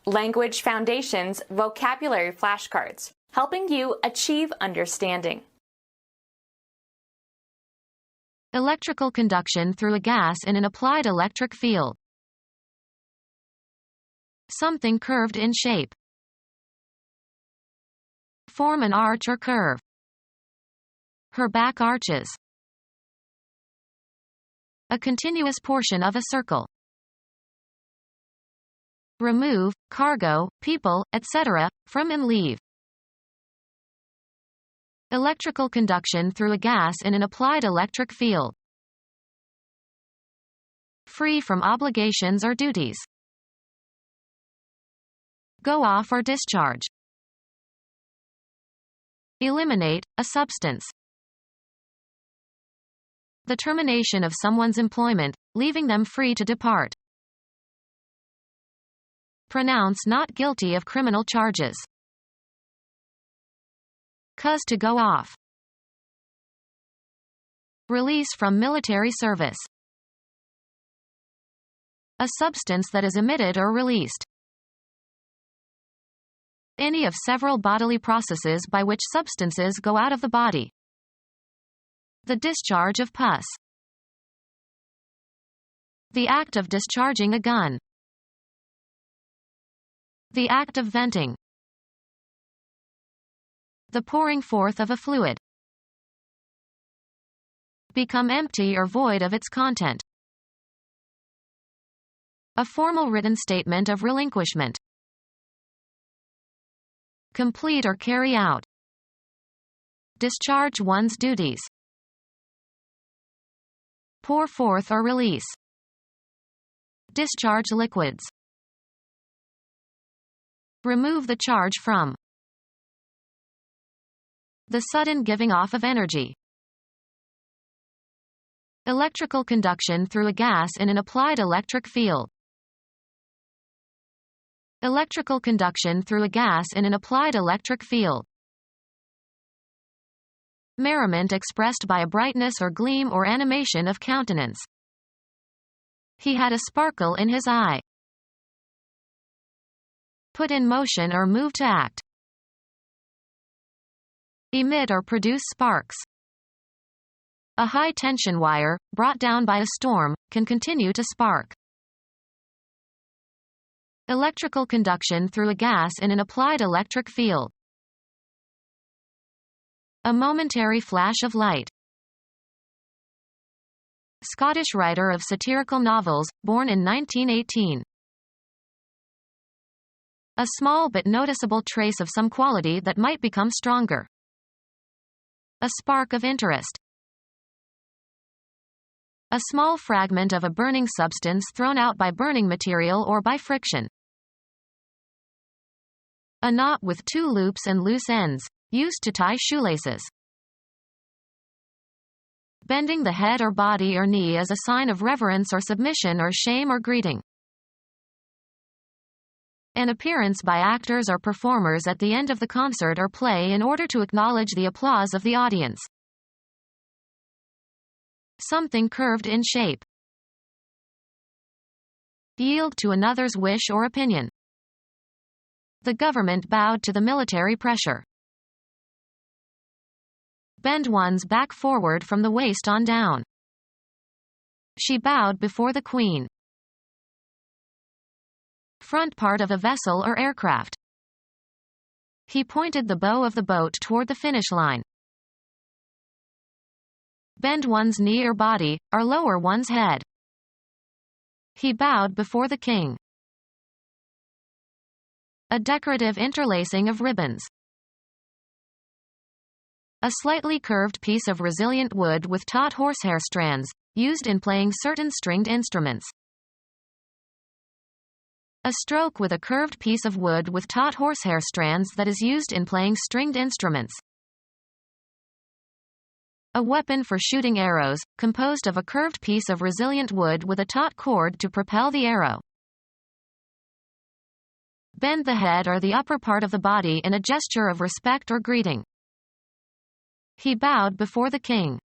Language Foundations Vocabulary Flashcards, helping you achieve understanding. Electrical conduction through a gas in an applied electric field. Something curved in shape. Form an arch or curve. Her back arches. A continuous portion of a circle. Remove, cargo, people, etc., from and leave. Electrical conduction through a gas in an applied electric field. Free from obligations or duties. Go off or discharge. Eliminate, a substance. The termination of someone's employment, leaving them free to depart. Pronounce not guilty of criminal charges. Cause to go off. Release from military service. A substance that is emitted or released. Any of several bodily processes by which substances go out of the body. The discharge of pus. The act of discharging a gun. The act of venting. The pouring forth of a fluid. Become empty or void of its content. A formal written statement of relinquishment. Complete or carry out. Discharge one's duties. Pour forth or release. Discharge liquids. Remove the charge from. The sudden giving off of energy. Electrical conduction through a gas in an applied electric field. Electrical conduction through a gas in an applied electric field. Merriment expressed by a brightness or gleam or animation of countenance. He had a sparkle in his eye. Put in motion or move to act. Emit or produce sparks. A high-tension wire, brought down by a storm, can continue to spark. Electrical conduction through a gas in an applied electric field. A momentary flash of light. Scottish writer of satirical novels, born in 1918. A small but noticeable trace of some quality that might become stronger. A spark of interest. A small fragment of a burning substance thrown out by burning material or by friction. A knot with two loops and loose ends, used to tie shoelaces. Bending the head or body or knee as a sign of reverence or submission or shame or greeting. An appearance by actors or performers at the end of the concert or play in order to acknowledge the applause of the audience. Something curved in shape. Yield to another's wish or opinion. The government bowed to the military pressure. Bend one's back forward from the waist on down. She bowed before the Queen. Front part of a vessel or aircraft. He pointed the bow of the boat toward the finish line. Bend one's knee or body, or lower one's head. He bowed before the king. A decorative interlacing of ribbons. A slightly curved piece of resilient wood with taut horsehair strands, used in playing certain stringed instruments. A stroke with a curved piece of wood with taut horsehair strands that is used in playing stringed instruments. A weapon for shooting arrows, composed of a curved piece of resilient wood with a taut cord to propel the arrow. Bend the head or the upper part of the body in a gesture of respect or greeting. He bowed before the king.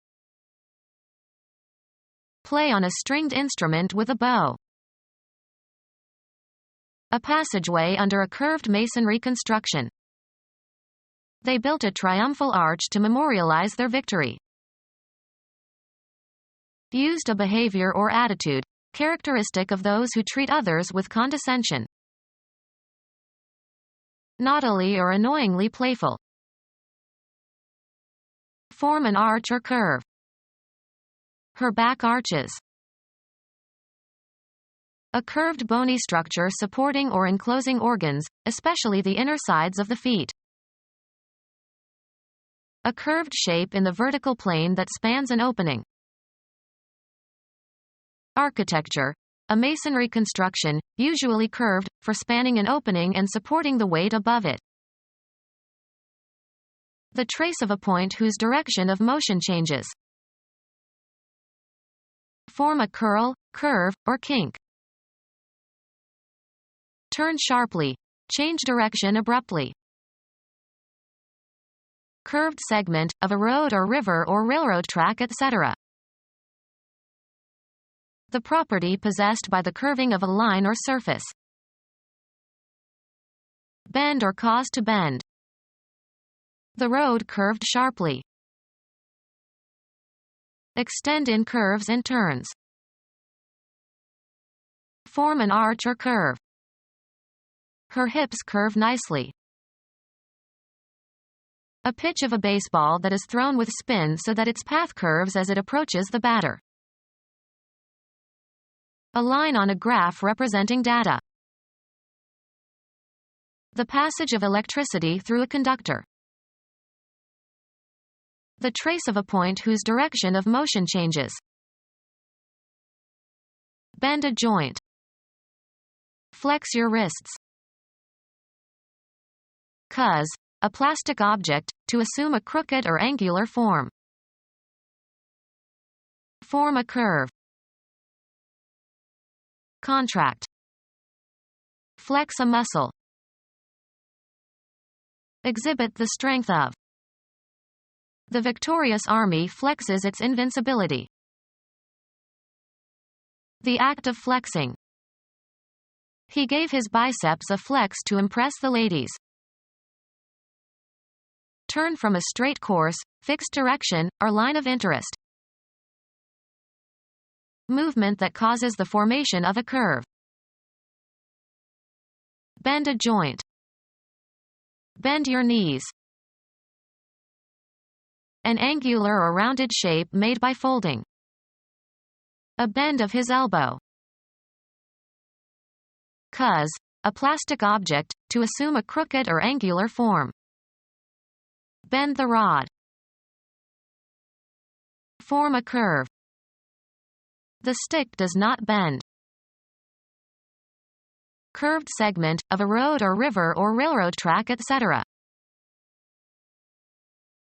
Play on a stringed instrument with a bow. A passageway under a curved masonry construction. They built a triumphal arch to memorialize their victory. Used a behavior or attitude, characteristic of those who treat others with condescension. Naughtily or annoyingly playful. Form an arch or curve. Her back arches. A curved bony structure supporting or enclosing organs, especially the inner sides of the feet. A curved shape in the vertical plane that spans an opening. Architecture. A masonry construction, usually curved, for spanning an opening and supporting the weight above it. The trace of a point whose direction of motion changes. Form a curl, curve, or kink. Turn sharply. Change direction abruptly. Curved segment, of a road or river or railroad track, etc. The property possessed by the curving of a line or surface. Bend or cause to bend. The road curved sharply. Extend in curves and turns. Form an arch or curve. Her hips curve nicely. A pitch of a baseball that is thrown with spin so that its path curves as it approaches the batter. A line on a graph representing data. The passage of electricity through a conductor. The trace of a point whose direction of motion changes. Bend a joint. Flex your wrists. Cuz. A plastic object, to assume a crooked or angular form. Form a curve. Contract. Flex a muscle. Exhibit the strength of. The victorious army flexes its invincibility. The act of flexing. He gave his biceps a flex to impress the ladies. Turn from a straight course, fixed direction, or line of interest. Movement that causes the formation of a curve. Bend a joint. Bend your knees. An angular or rounded shape made by folding. A bend of his elbow. Cuz. A plastic object, to assume a crooked or angular form. Bend the rod. Form a curve. The stick does not bend. Curved segment, of a road or river or railroad track, etc.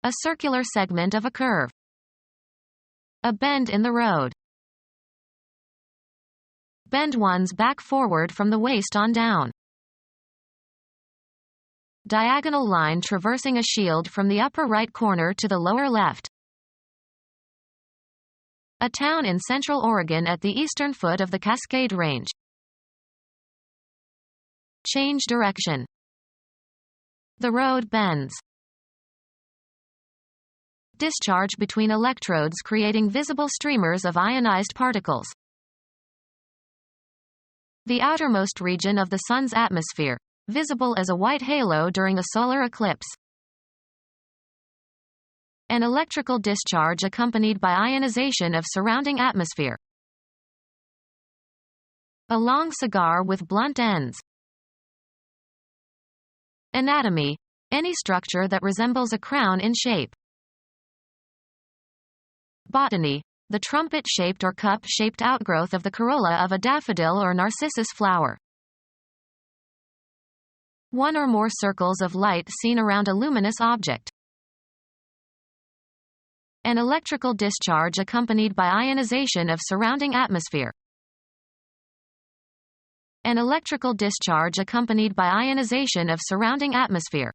A circular segment of a curve. A bend in the road. Bend one's back forward from the waist on down. Diagonal line traversing a shield from the upper right corner to the lower left. A town in central Oregon at the eastern foot of the Cascade Range. Change direction. The road bends. Discharge between electrodes creating visible streamers of ionized particles. The outermost region of the Sun's atmosphere, visible as a white halo during a solar eclipse. An electrical discharge accompanied by ionization of surrounding atmosphere. A long cigar with blunt ends. Anatomy. Any structure that resembles a crown in shape. Botany. The trumpet-shaped or cup-shaped outgrowth of the corolla of a daffodil or narcissus flower. One or more circles of light seen around a luminous object. An electrical discharge accompanied by ionization of surrounding atmosphere. An electrical discharge accompanied by ionization of surrounding atmosphere.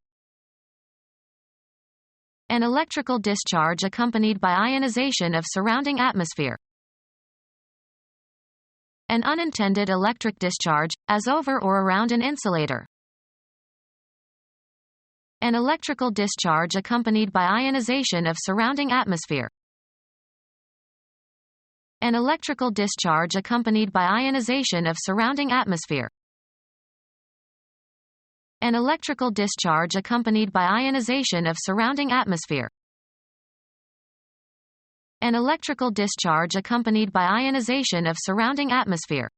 An electrical discharge accompanied by ionization of surrounding atmosphere. An unintended electric discharge, as over or around an insulator. An electrical discharge accompanied by ionization of surrounding atmosphere. An electrical discharge accompanied by ionization of surrounding atmosphere. An electrical discharge accompanied by ionization of surrounding atmosphere. An electrical discharge accompanied by ionization of surrounding atmosphere.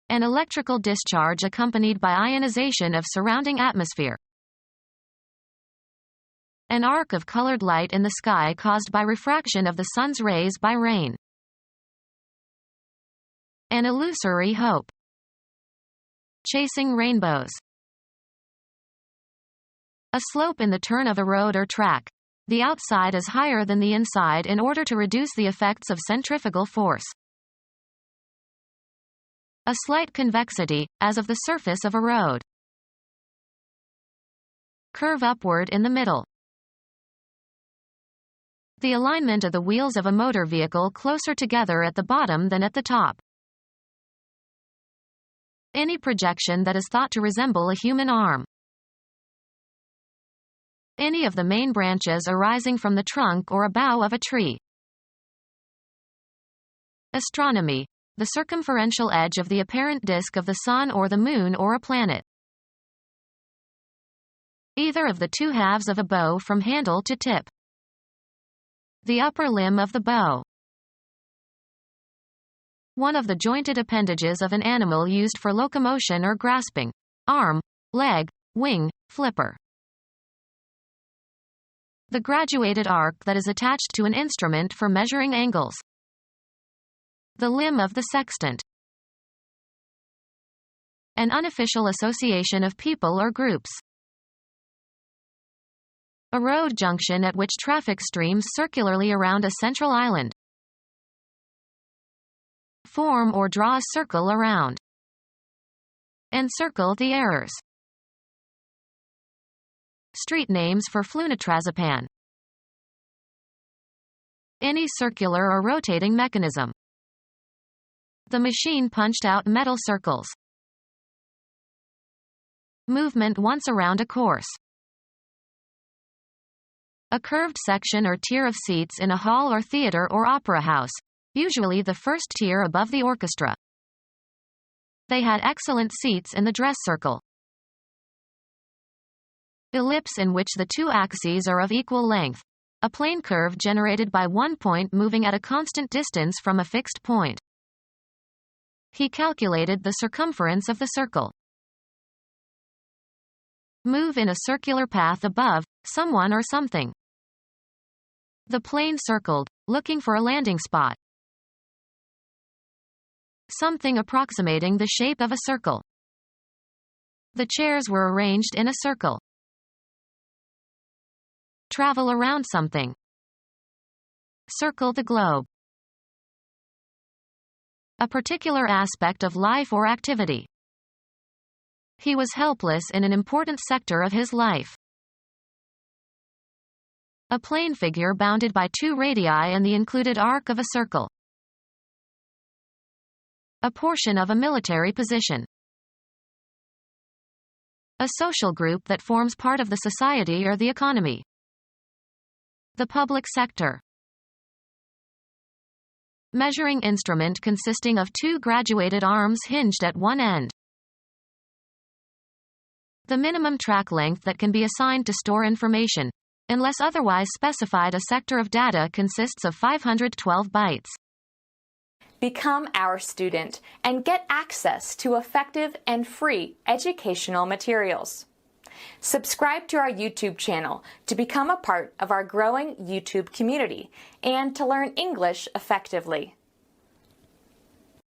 An electrical discharge accompanied by ionization of surrounding atmosphere. An arc of colored light in the sky caused by refraction of the sun's rays by rain. An illusory hope. Chasing rainbows. A slope in the turn of a road or track. The outside is higher than the inside in order to reduce the effects of centrifugal force. A slight convexity, as of the surface of a road. Curve upward in the middle. The alignment of the wheels of a motor vehicle closer together at the bottom than at the top. Any projection that is thought to resemble a human arm. Any of the main branches arising from the trunk or a bough of a tree. Astronomy. The circumferential edge of the apparent disk of the sun or the moon or a planet. Either of the two halves of a bow from handle to tip. The upper limb of the bow. One of the jointed appendages of an animal used for locomotion or grasping. Arm, leg, wing, flipper. The graduated arc that is attached to an instrument for measuring angles. The limb of the sextant. An unofficial association of people or groups. A road junction at which traffic streams circularly around a central island. Form or draw a circle around. Encircle the errors. Street names for flunitrazepam. Any circular or rotating mechanism. The machine punched out metal circles. Movement once around a course. A curved section or tier of seats in a hall or theater or opera house, usually the first tier above the orchestra. They had excellent seats in the dress circle. Ellipse in which the two axes are of equal length. A plane curve generated by one point moving at a constant distance from a fixed point. He calculated the circumference of the circle. Move in a circular path above someone or something. The plane circled, looking for a landing spot. Something approximating the shape of a circle. The chairs were arranged in a circle. Travel around something. Circle the globe. A particular aspect of life or activity. He was helpless in an important sector of his life. A plane figure bounded by two radii and the included arc of a circle. A portion of a military position. A social group that forms part of the society or the economy. The public sector. Measuring instrument consisting of two graduated arms hinged at one end. The minimum track length that can be assigned to store information. Unless otherwise specified, a sector of data consists of 512 bytes. Become our student and get access to effective and free educational materials. Subscribe to our YouTube channel to become a part of our growing YouTube community and to learn English effectively.